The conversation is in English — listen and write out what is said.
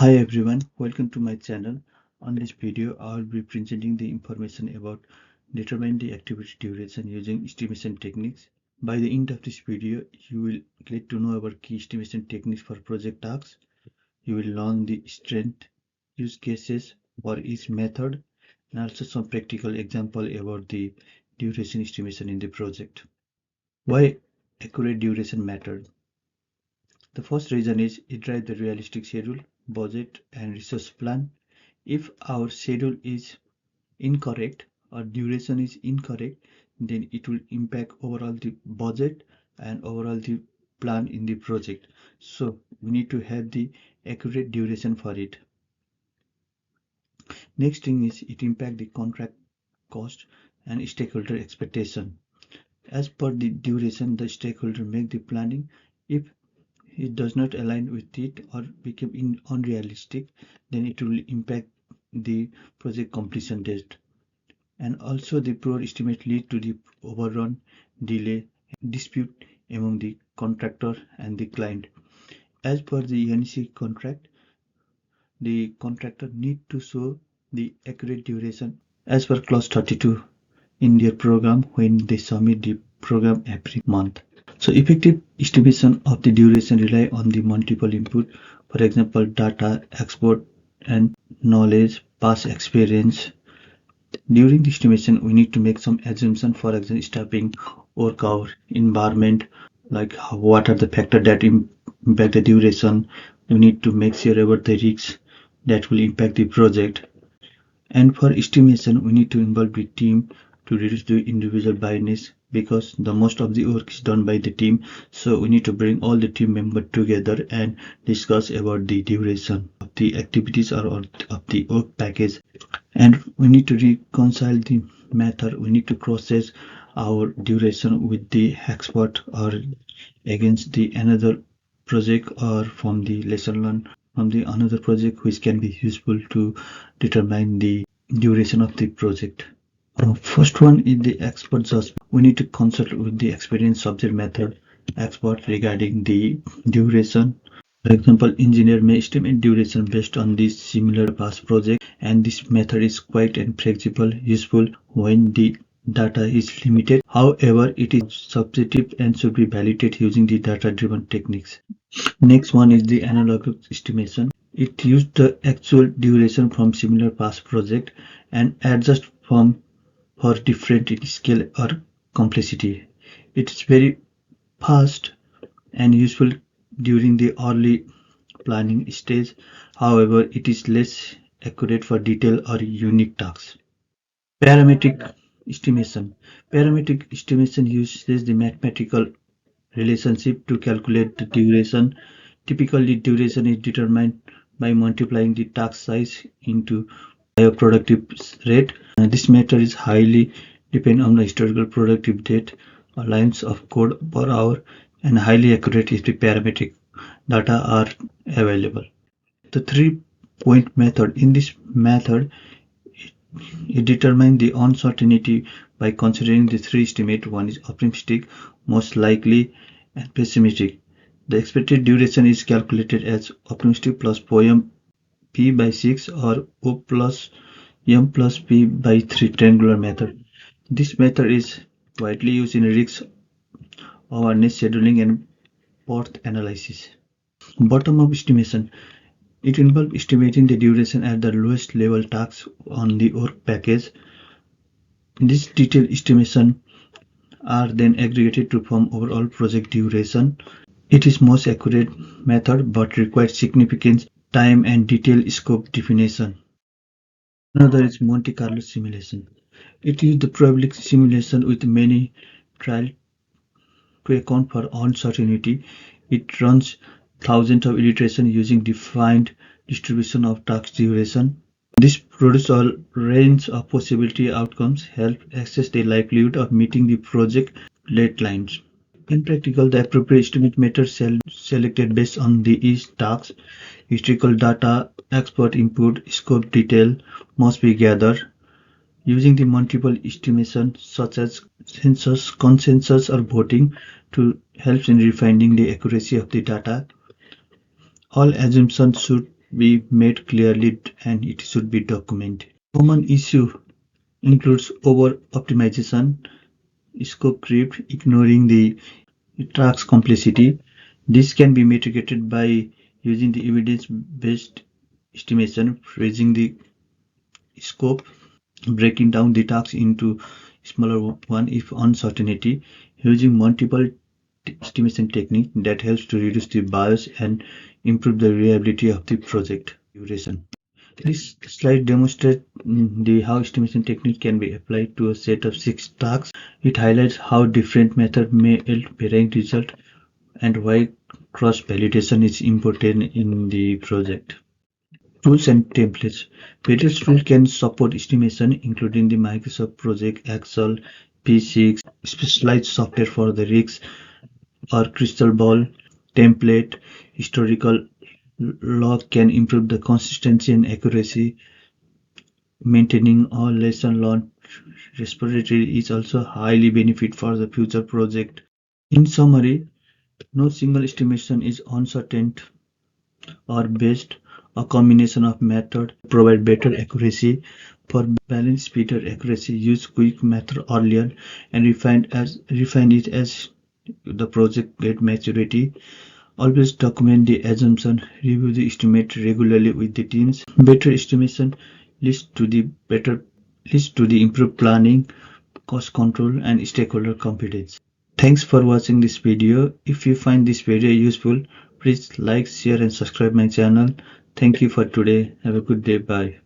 Hi everyone, welcome to my channel. On this video, I will be presenting the information about determining the activity duration using estimation techniques. By the end of this video, you will get to know about key estimation techniques for project tasks. You will learn the strength, use cases for each method, and also some practical example about the duration estimation in the project. Why accurate duration matters? The first reason is it drives the realistic schedule, budget, and resource plan. If our schedule is incorrect or duration is incorrect, then it will impact overall the budget and overall the plan in the project. So we need to have the accurate duration for it. Next thing is it impact the contract cost and stakeholder expectation. As per the duration, the stakeholder make the planning. If it does not align with it or become unrealistic, then it will impact the project completion date. And also the poor estimate lead to the overrun, delay, and dispute among the contractor and the client. As per the NEC contract, the contractor need to show the accurate duration as per clause 32 in their program when they submit the program every month. So effective estimation of the duration rely on the multiple input, for example, data, export, and knowledge, past experience. During the estimation, we need to make some assumption, for example, staffing, work hour, environment, like what are the factors that impact the duration. We need to make sure about the risks that will impact the project. And for estimation, we need to involve the team to reduce the individual bias because the most of the work is done by the team. So we need to bring all the team members together and discuss about the duration of the activities or of the work package. And we need to reconcile the method. We need to process our duration with the expert or against the another project or from the lesson learned from the another project which can be useful to determine the duration of the project. First one is the expert judgment. We need to consult with the experienced subject matter expert regarding the duration. For example, engineer may estimate duration based on this similar past project, and this method is quite and flexible, useful when the data is limited. However, it is subjective and should be validated using the data-driven techniques. Next one is the analogous estimation. It uses the actual duration from similar past project and adjusts for different scale or complexity. It is very fast and useful during the early planning stage. However, it is less accurate for detailed or unique tasks. Parametric estimation. Parametric estimation uses the mathematical relationship to calculate the duration. Typically, duration is determined by multiplying the task size into a productive rate. This method is highly dependent on the historical productive date or lines of code per hour and highly accurate if the parametric data are available. The 3-point method. In this method, it determines the uncertainty by considering the three estimates. One is optimistic, most likely, and pessimistic. The expected duration is calculated as optimistic plus poem p by 6 or o plus m plus p by 3 triangular method. This method is widely used in risk awareness scheduling and PERT analysis. Bottom-up estimation. It involves estimating the duration at the lowest level tasks on the work package. These detailed estimations are then aggregated to form overall project duration. It is most accurate method but requires significant time and detailed scope definition. Another is Monte Carlo simulation. It is the probabilistic simulation with many trials to account for uncertainty. It runs thousands of iterations using defined distribution of task duration. This produces a range of possibility outcomes, help assess the likelihood of meeting the project deadlines. In practical, the appropriate estimate method selected based on the each task. Historical data, expert input, scope detail must be gathered. Using the multiple estimation such as consensus or voting to help in refining the accuracy of the data. All assumptions should be made clearly and it should be documented. Common issue includes over-optimization, scope creep, ignoring the task complexity. This can be mitigated by using the evidence-based estimation, freezing the scope, breaking down the tasks into smaller one if uncertainty, using multiple estimation technique that helps to reduce the bias and improve the reliability of the project duration. This slide demonstrates the how estimation technique can be applied to a set of 6 tasks. It highlights how different methods may yield varying results and why cross-validation is important in the project. Tools and templates. Various tools can support estimation, including the Microsoft Project, Excel, P6, specialized software for the rigs, or Crystal Ball. Template. Historical log can improve the consistency and accuracy. Maintaining a lesson learned repository is also highly benefit for the future project. In summary, no single estimation is uncertain or based. A combination of methods provide better accuracy. For balance better accuracy, use quick method earlier and refine it as the project get maturity. Always document the assumption, review the estimate regularly with the teams. Better estimation leads to the improved planning, cost control, and stakeholder confidence. Thanks for watching this video. If you find this video useful, please like, share, and subscribe my channel. Thank you for today. Have a good day. Bye.